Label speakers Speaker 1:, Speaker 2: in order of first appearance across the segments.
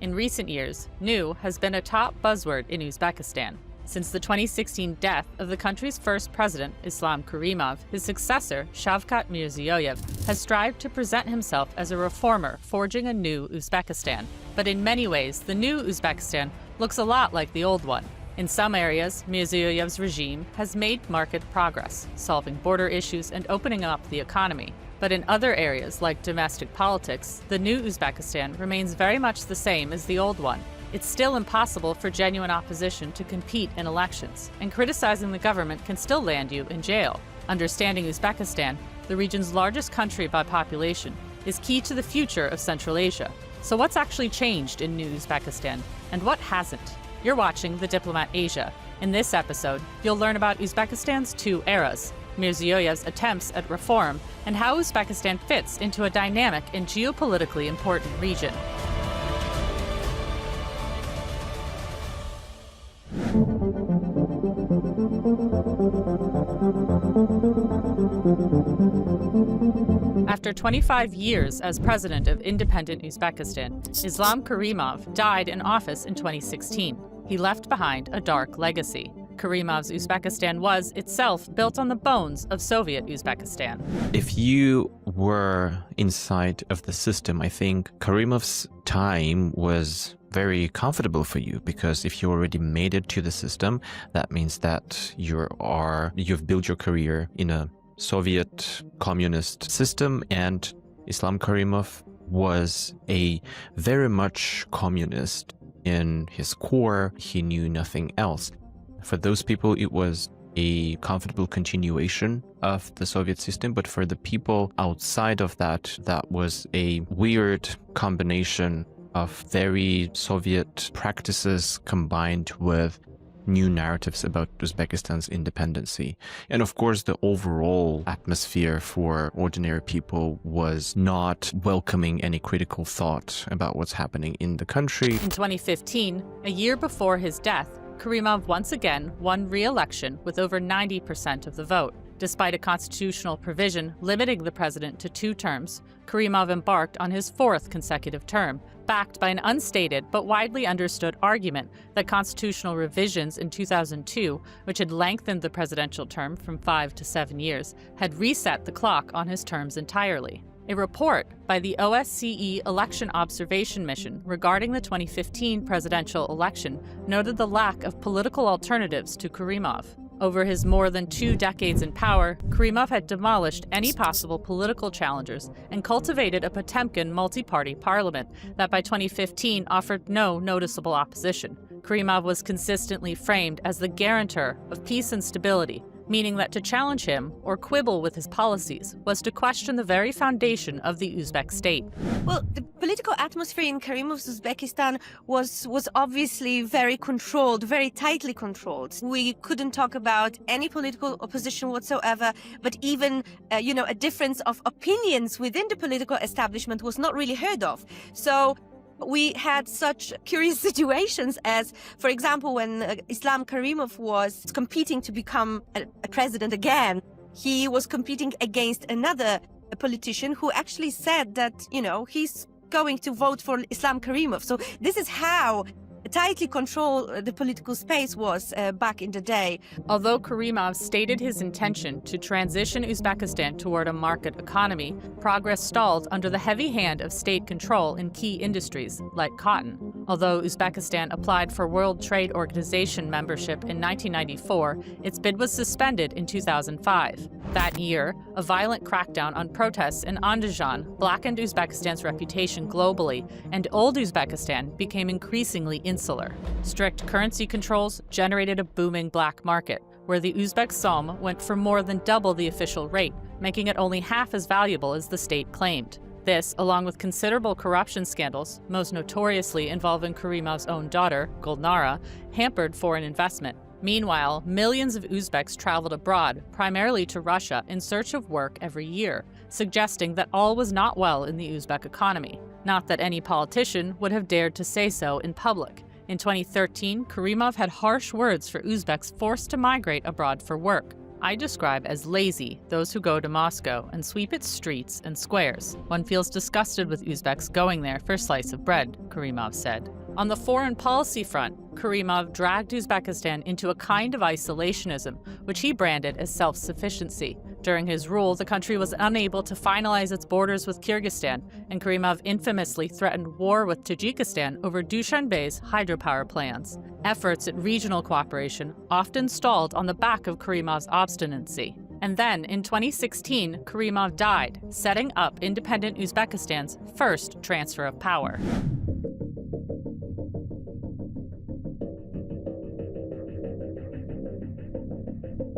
Speaker 1: In recent years, new has been a top buzzword in Uzbekistan. Since the 2016 death of the country's first president, Islam Karimov, his successor, Shavkat Mirziyoyev, has strived to present himself as a reformer forging a new Uzbekistan. But in many ways, the new Uzbekistan looks a lot like the old one. In some areas, Mirziyoyev's regime has made marked progress, solving border issues and opening up the economy. But in other areas, like domestic politics, the new Uzbekistan remains very much the same as the old one. It's still impossible for genuine opposition to compete in elections, and criticizing the government can still land you in jail. Understanding Uzbekistan, the region's largest country by population, is key to the future of Central Asia. So what's actually changed in new Uzbekistan, and what hasn't? You're watching The Diplomat Asia. In this episode, you'll learn about Uzbekistan's two eras, Mirziyoyev's attempts at reform, and how Uzbekistan fits into a dynamic and geopolitically important region. After 25 years as president of independent Uzbekistan, Islam Karimov died in office in 2016. He left behind a dark legacy. Karimov's Uzbekistan was itself built on the bones of Soviet Uzbekistan.
Speaker 2: If you were inside of the system, I think Karimov's time was very comfortable for you, because if you already made it to the system, that means that you've built your career in a Soviet communist system, and Islam Karimov was a very much communist in his core. He knew nothing else. For those people, it was a comfortable continuation of the Soviet system, but for the people outside of that, that was a weird combination of very Soviet practices combined with new narratives about Uzbekistan's independency. And of course, the overall atmosphere for ordinary people was not welcoming any critical thought about what's happening in the country.
Speaker 1: In 2015, a year before his death, Karimov once again won re-election with over 90% of the vote. Despite a constitutional provision limiting the president to 2 terms, Karimov embarked on his 4th consecutive term, backed by an unstated but widely understood argument that constitutional revisions in 2002, which had lengthened the presidential term from 5 to 7 years, had reset the clock on his terms entirely. A report by the OSCE Election Observation Mission regarding the 2015 presidential election noted the lack of political alternatives to Karimov. Over his more than 2 decades in power, Karimov had demolished any possible political challengers and cultivated a Potemkin multi-party parliament that by 2015 offered no noticeable opposition. Karimov was consistently framed as the guarantor of peace and stability, meaning that to challenge him or quibble with his policies was to question the very foundation of the Uzbek state.
Speaker 3: Well, the political atmosphere in Karimov's Uzbekistan was obviously very controlled, very tightly controlled. We couldn't talk about any political opposition whatsoever, but even, a difference of opinions within the political establishment was not really heard of. So we had such curious situations as, for example, when Islam Karimov was competing to become a president again, he was competing against another politician who actually said that, he's going to vote for Islam Karimov. So this is how tightly controlled the political space was back in the day.
Speaker 1: Although Karimov stated his intention to transition Uzbekistan toward a market economy, progress stalled under the heavy hand of state control in key industries like cotton. Although Uzbekistan applied for World Trade Organization membership in 1994, its bid was suspended in 2005. That year, a violent crackdown on protests in Andijan blackened Uzbekistan's reputation globally, and Old Uzbekistan became increasingly insular. Strict currency controls generated a booming black market, where the Uzbek som went for more than double the official rate, making it only half as valuable as the state claimed. This, along with considerable corruption scandals, most notoriously involving Karimov's own daughter, Gulnara, hampered foreign investment. Meanwhile, millions of Uzbeks traveled abroad, primarily to Russia, in search of work every year, suggesting that all was not well in the Uzbek economy. Not that any politician would have dared to say so in public. In 2013, Karimov had harsh words for Uzbeks forced to migrate abroad for work. I describe as lazy those who go to Moscow and sweep its streets and squares. One feels disgusted with Uzbeks going there for a slice of bread, Karimov said. On the foreign policy front, Karimov dragged Uzbekistan into a kind of isolationism, which he branded as self-sufficiency. During his rule, the country was unable to finalize its borders with Kyrgyzstan, and Karimov infamously threatened war with Tajikistan over Dushanbe's hydropower plans. Efforts at regional cooperation often stalled on the back of Karimov's obstinacy. And then, in 2016, Karimov died, setting up independent Uzbekistan's first transfer of power.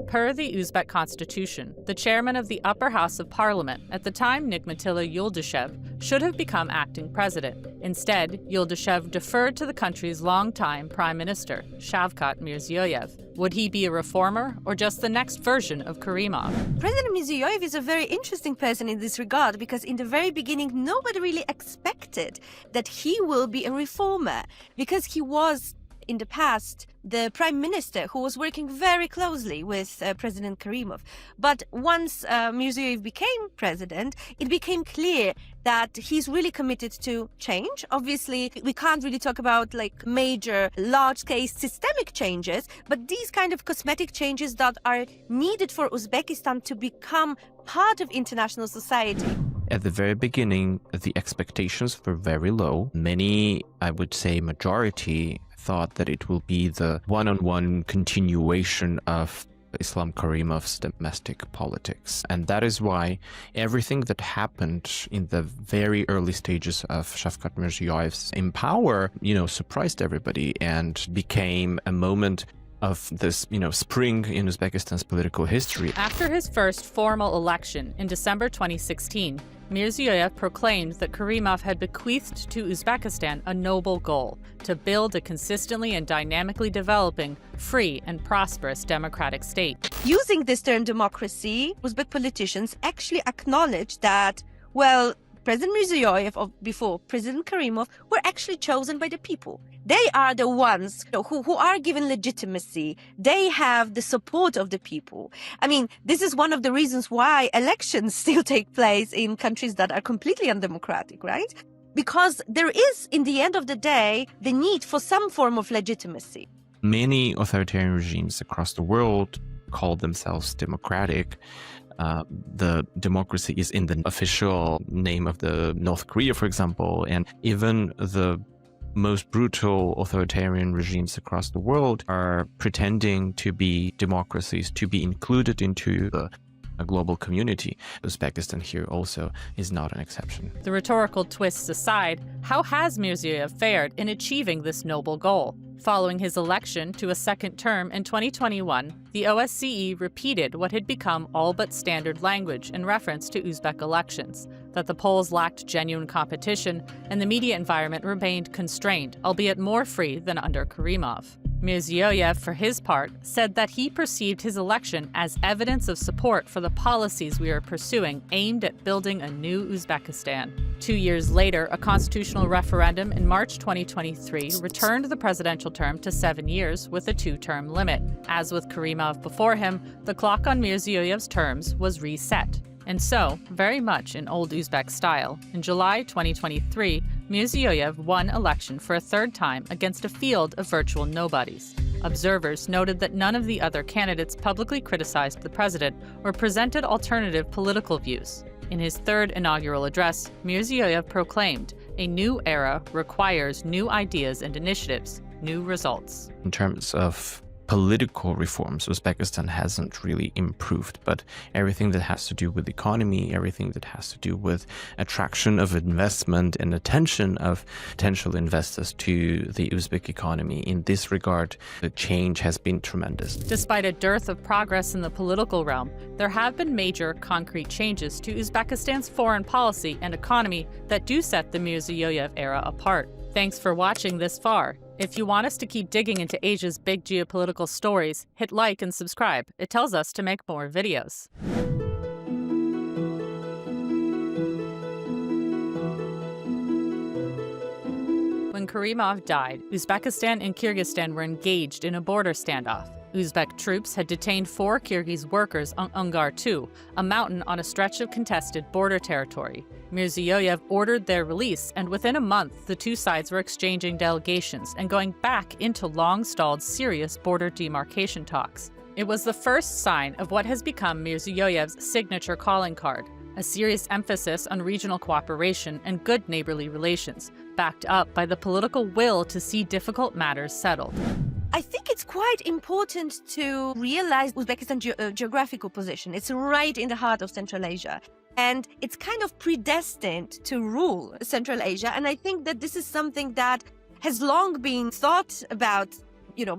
Speaker 1: Per the Uzbek constitution, the chairman of the upper house of parliament, at the time Nigmatilla Yuldashev, should have become acting president. Instead, Yuldashev deferred to the country's longtime prime minister, Shavkat Mirziyoyev. Would he be a reformer or just the next version of Karimov?
Speaker 3: President Mirziyoyev is a very interesting person in this regard because in the very beginning, nobody really expected that he will be a reformer because he was in the past the prime minister who was working very closely with President Karimov. But once Mirziyoyev became president, it became clear that he's really committed to change. Obviously, we can't really talk about like major, large-scale systemic changes, but these kind of cosmetic changes that are needed for Uzbekistan to become part of international society.
Speaker 2: At the very beginning, the expectations were very low. Many, I would say majority, thought that it will be the one-on-one continuation of Islam Karimov's domestic politics. And that is why everything that happened in the very early stages of Shavkat Mirziyoyev's in power, surprised everybody and became a moment of this, spring in Uzbekistan's political history.
Speaker 1: After his first formal election in December 2016, Mirziyoyev proclaimed that Karimov had bequeathed to Uzbekistan a noble goal: to build a consistently and dynamically developing, free and prosperous democratic state.
Speaker 3: Using this term democracy, Uzbek politicians actually acknowledged that, well, President Mirziyoyev, or before President Karimov, were actually chosen by the people. They are the ones who are given legitimacy. They have the support of the people. I mean, this is one of the reasons why elections still take place in countries that are completely undemocratic, right? Because there is, in the end of the day, the need for some form of legitimacy.
Speaker 2: Many authoritarian regimes across the world call themselves democratic. The democracy is in the official name of the North Korea, for example, and even the most brutal authoritarian regimes across the world are pretending to be democracies, to be included into a global community. Uzbekistan here also is not an exception.
Speaker 1: The rhetorical twists aside, how has Mirziyoyev fared in achieving this noble goal? Following his election to a second term in 2021, the OSCE repeated what had become all but standard language in reference to Uzbek elections, that the polls lacked genuine competition and the media environment remained constrained, albeit more free than under Karimov. Mirziyoyev, for his part, said that he perceived his election as evidence of support for the policies we are pursuing aimed at building a new Uzbekistan. 2 years later, a constitutional referendum in March 2023 returned the presidential term to 7 years with a 2-term limit. As with Karimov before him, the clock on Mirziyoyev's terms was reset. And so, very much in old Uzbek style, in July 2023, Mirziyoyev won election for a third time against a field of virtual nobodies. Observers noted that none of the other candidates publicly criticized the president or presented alternative political views. In his third inaugural address, Mirziyoyev proclaimed, "A new era requires new ideas and initiatives, new results."
Speaker 2: In terms of political reforms, Uzbekistan hasn't really improved, but everything that has to do with the economy, everything that has to do with attraction of investment and attention of potential investors to the Uzbek economy, in this regard, the change has been tremendous.
Speaker 1: Despite a dearth of progress in the political realm, there have been major concrete changes to Uzbekistan's foreign policy and economy that do set the Mirziyoyev era apart. Thanks for watching this far. If you want us to keep digging into Asia's big geopolitical stories, hit like and subscribe. It tells us to make more videos. When Karimov died, Uzbekistan and Kyrgyzstan were engaged in a border standoff. Uzbek troops had detained 4 Kyrgyz workers on Ungar II, a mountain on a stretch of contested border territory. Mirziyoyev ordered their release, and within a month, the two sides were exchanging delegations and going back into long-stalled serious border demarcation talks. It was the first sign of what has become Mirziyoyev's signature calling card, a serious emphasis on regional cooperation and good neighborly relations, backed up by the political will to see difficult matters settled.
Speaker 3: I think it's quite important to realize Uzbekistan's geographical position. It's right in the heart of Central Asia. And it's kind of predestined to rule Central Asia. And I think that this is something that has long been thought about,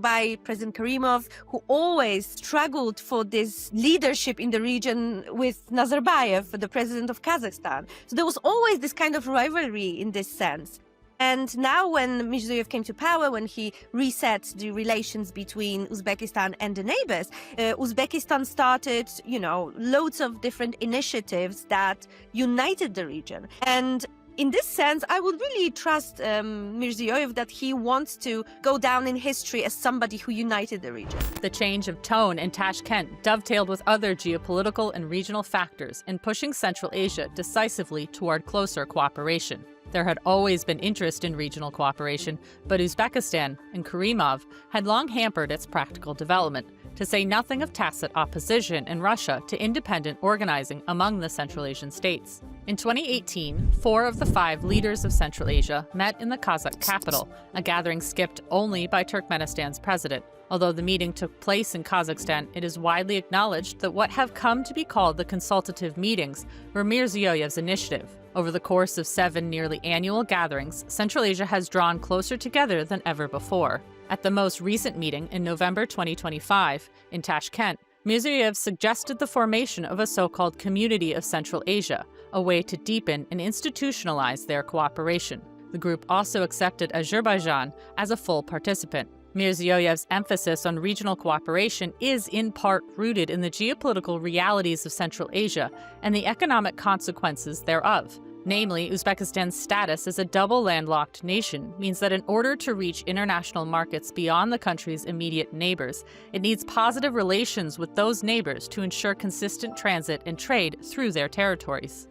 Speaker 3: by President Karimov, who always struggled for this leadership in the region with Nazarbayev, the president of Kazakhstan. So there was always this kind of rivalry in this sense. And now when Mirziyoyev came to power, when he reset the relations between Uzbekistan and the neighbors, Uzbekistan started, loads of different initiatives that united the region. And in this sense, I would really trust Mirziyoyev that he wants to go down in history as somebody who united the region.
Speaker 1: The change of tone in Tashkent dovetailed with other geopolitical and regional factors in pushing Central Asia decisively toward closer cooperation. There had always been interest in regional cooperation, but Uzbekistan and Karimov had long hampered its practical development, to say nothing of tacit opposition in Russia to independent organizing among the Central Asian states. In 2018, 4 of the 5 leaders of Central Asia met in the Kazakh capital, a gathering skipped only by Turkmenistan's president. Although the meeting took place in Kazakhstan, it is widely acknowledged that what have come to be called the consultative meetings were Mirziyoyev's initiative. Over the course of 7 nearly annual gatherings, Central Asia has drawn closer together than ever before. At the most recent meeting in November 2025 in Tashkent, Mirziyoyev suggested the formation of a so-called Community of Central Asia, a way to deepen and institutionalize their cooperation. The group also accepted Azerbaijan as a full participant. Mirziyoyev's emphasis on regional cooperation is in part rooted in the geopolitical realities of Central Asia and the economic consequences thereof. Namely, Uzbekistan's status as a double landlocked nation means that in order to reach international markets beyond the country's immediate neighbors, it needs positive relations with those neighbors to ensure consistent transit and trade through their territories.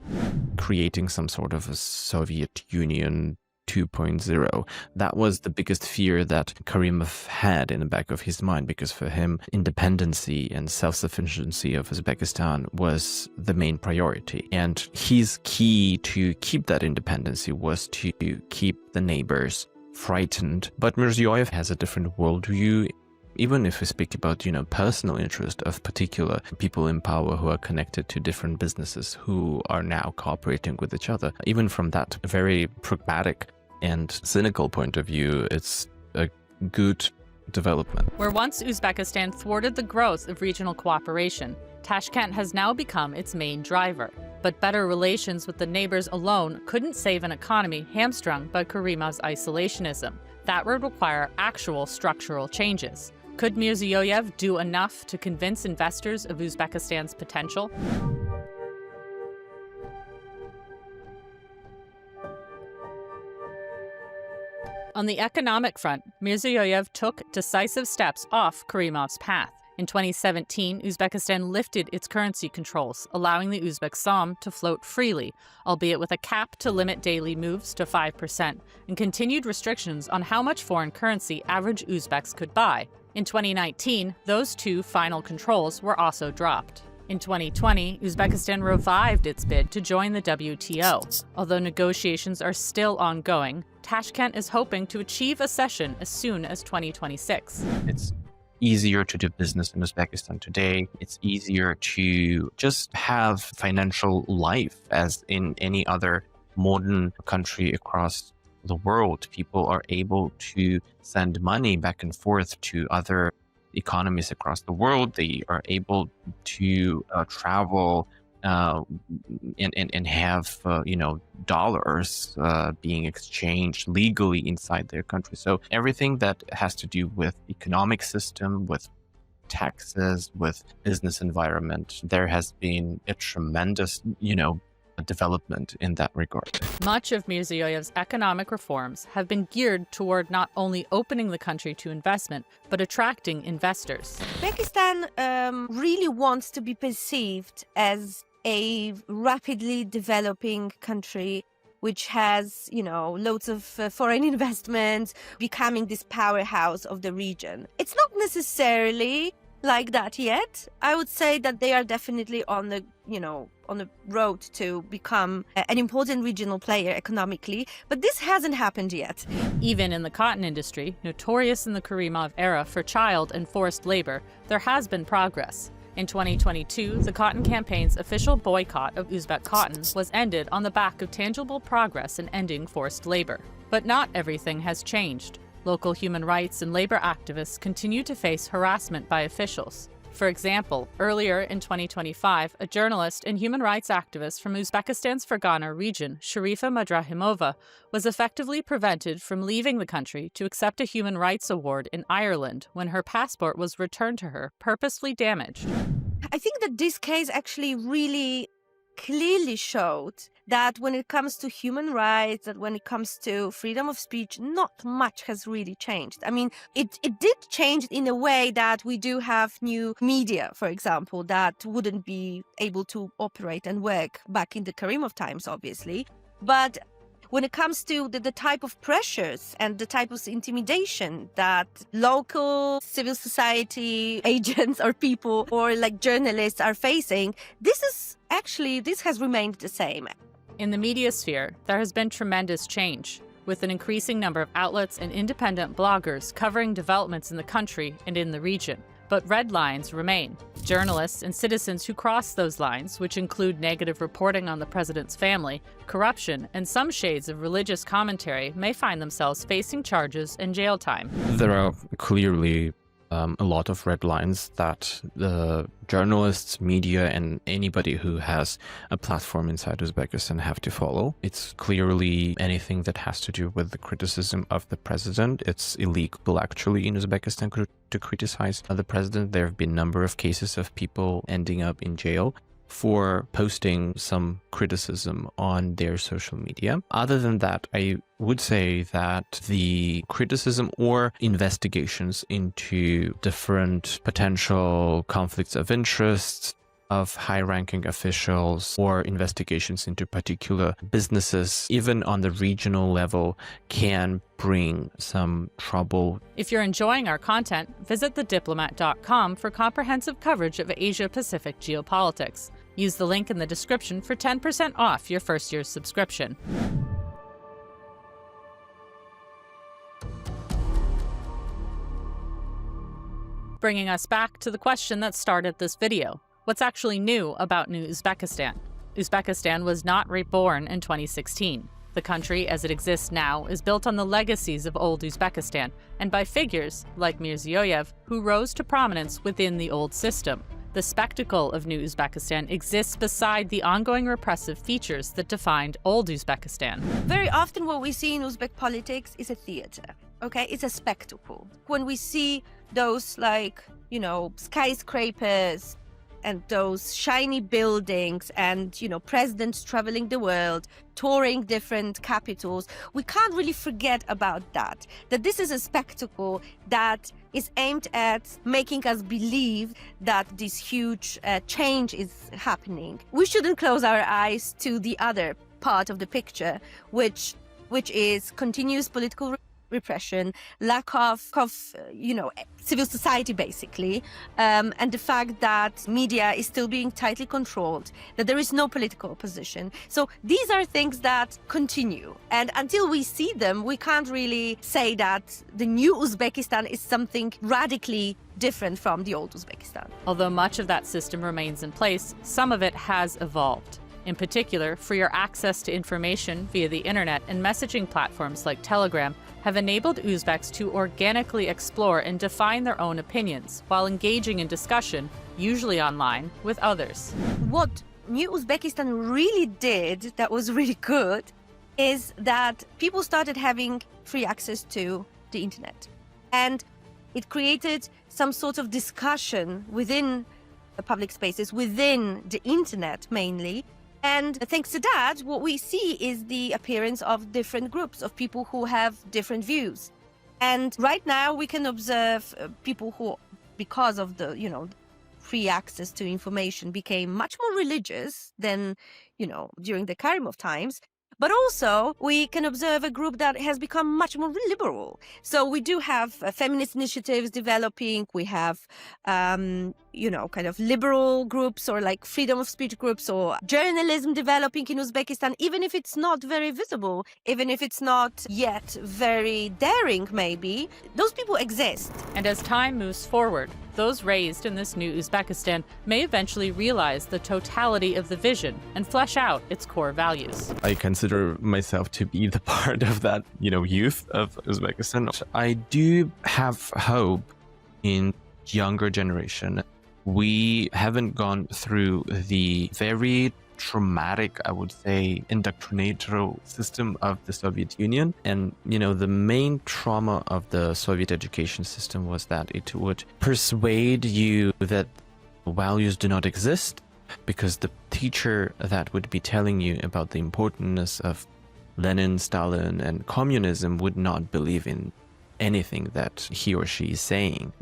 Speaker 2: Creating some sort of a Soviet Union 2.0. That was the biggest fear that Karimov had in the back of his mind, because for him, independency and self-sufficiency of Uzbekistan was the main priority. And his key to keep that independency was to keep the neighbors frightened. But Mirziyoyev has a different worldview. Even if we speak about, personal interest of particular people in power who are connected to different businesses who are now cooperating with each other, even from that very pragmatic and cynical point of view, it's a good development.
Speaker 1: Where once Uzbekistan thwarted the growth of regional cooperation, Tashkent has now become its main driver. But better relations with the neighbors alone couldn't save an economy hamstrung by Karimov's isolationism. That would require actual structural changes. Could Mirziyoyev do enough to convince investors of Uzbekistan's potential? On the economic front, Mirziyoyev took decisive steps off Karimov's path. In 2017, Uzbekistan lifted its currency controls, allowing the Uzbek som to float freely, albeit with a cap to limit daily moves to 5%, and continued restrictions on how much foreign currency average Uzbeks could buy. In 2019, those 2 final controls were also dropped. In 2020, Uzbekistan revived its bid to join the WTO. Although negotiations are still ongoing, Tashkent is hoping to achieve accession as soon as 2026.
Speaker 2: It's easier to do business in Uzbekistan today. It's easier to just have financial life as in any other modern country across the world. People are able to send money back and forth to other economies across the world. They are able to travel and have dollars being exchanged legally inside their country. So everything that has to do with economic system, with taxes, with business environment, there has been a tremendous development in that regard.
Speaker 1: Much of Mirziyoyev's economic reforms have been geared toward not only opening the country to investment, but attracting investors.
Speaker 3: Uzbekistan really wants to be perceived as a rapidly developing country which has, loads of foreign investments, becoming this powerhouse of the region. It's not necessarily like that yet. I would say that they are definitely on the road to become an important regional player economically, but this hasn't happened yet.
Speaker 1: Even in the cotton industry, notorious in the Karimov era for child and forced labor, there has been progress. In 2022, the Cotton Campaign's official boycott of Uzbek cotton was ended on the back of tangible progress in ending forced labor. But not everything has changed. Local human rights and labor activists continue to face harassment by officials. For example, earlier in 2025, a journalist and human rights activist from Uzbekistan's Fergana region, Sharifa Madrahimova, was effectively prevented from leaving the country to accept a human rights award in Ireland when her passport was returned to her, purposely damaged.
Speaker 3: I think that this case actually really clearly showed that when it comes to human rights, that when it comes to freedom of speech, not much has really changed. I mean, it did change in a way that we do have new media, for example, that wouldn't be able to operate and work back in the Karimov times, obviously. But when it comes to the type of pressures and the type of intimidation that local civil society agents or people or like journalists are facing, this has remained the same.
Speaker 1: In the media sphere, there has been tremendous change, with an increasing number of outlets and independent bloggers covering developments in the country and in the region. But red lines remain. Journalists and citizens who cross those lines, which include negative reporting on the president's family, corruption, and some shades of religious commentary, may find themselves facing charges and jail time.
Speaker 2: There are clearly a lot of red lines that the journalists, media, and anybody who has a platform inside Uzbekistan have to follow. It's clearly anything that has to do with the criticism of the president. It's illegal, actually, in Uzbekistan to criticize the president. There have been a number of cases of people ending up in jail for posting some criticism on their social media. Other than that, I would say that the criticism or investigations into different potential conflicts of interest of high-ranking officials or investigations into particular businesses, even on the regional level, can bring some trouble.
Speaker 1: If you're enjoying our content, visit thediplomat.com for comprehensive coverage of Asia-Pacific geopolitics. Use the link in the description for 10% off your first year's subscription. Bringing us back to the question that started this video. What's actually new about New Uzbekistan? Uzbekistan was not reborn in 2016. The country as it exists now is built on the legacies of Old Uzbekistan and by figures like Mirziyoyev, who rose to prominence within the old system. The spectacle of New Uzbekistan exists beside the ongoing repressive features that defined Old Uzbekistan.
Speaker 3: Very often what we see in Uzbek politics is a theater, okay? It's a spectacle. When we see those skyscrapers and those shiny buildings and, presidents traveling the world, touring different capitals, we can't really forget about that this is a spectacle that is aimed at making us believe that this huge change is happening. We shouldn't close our eyes to the other part of the picture, which is continuous political repression, lack of civil society, basically, and the fact that media is still being tightly controlled, that there is no political opposition. So these are things that continue. And until we see them, we can't really say that the new Uzbekistan is something radically different from the old Uzbekistan.
Speaker 1: Although much of that system remains in place, some of it has evolved. In particular, freer access to information via the internet and messaging platforms like Telegram have enabled Uzbeks to organically explore and define their own opinions while engaging in discussion, usually online, with others.
Speaker 3: What New Uzbekistan really did that was really good is that people started having free access to the internet. And it created some sort of discussion within the public spaces, within the internet mainly, And thanks to that, what we see is the appearance of different groups of people who have different views. And right now we can observe people who, because of the, free access to information, became much more religious than, during the Karimov times. But also, we can observe a group that has become much more liberal. So we do have feminist initiatives developing. We have, kind of liberal groups or like freedom of speech groups or journalism developing in Uzbekistan, even if it's not very visible, even if it's not yet very daring, maybe. Those people exist.
Speaker 1: And as time moves forward, those raised in this new Uzbekistan may eventually realize the totality of the vision and flesh out its core values.
Speaker 2: I consider myself to be the part of that, youth of Uzbekistan. I do have hope in younger generation. We haven't gone through the very traumatic, I would say, indoctrinatorial system of the Soviet Union. And, the main trauma of the Soviet education system was that it would persuade you that values do not exist, because the teacher that would be telling you about the importance of Lenin, Stalin, and communism would not believe in anything that he or she is saying.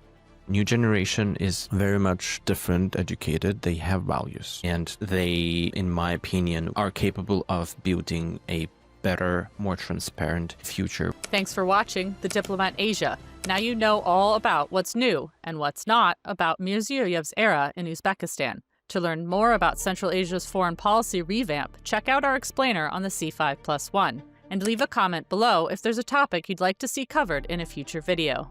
Speaker 2: New generation is very much different, educated. They have values, and they, in my opinion, are capable of building a better, more transparent future.
Speaker 1: Thanks for watching The Diplomat Asia. Now you know all about what's new and what's not about Mirziyoyev's era in Uzbekistan. To learn more about Central Asia's foreign policy revamp, check out our explainer on the C5+1. And leave a comment below if there's a topic you'd like to see covered in a future video.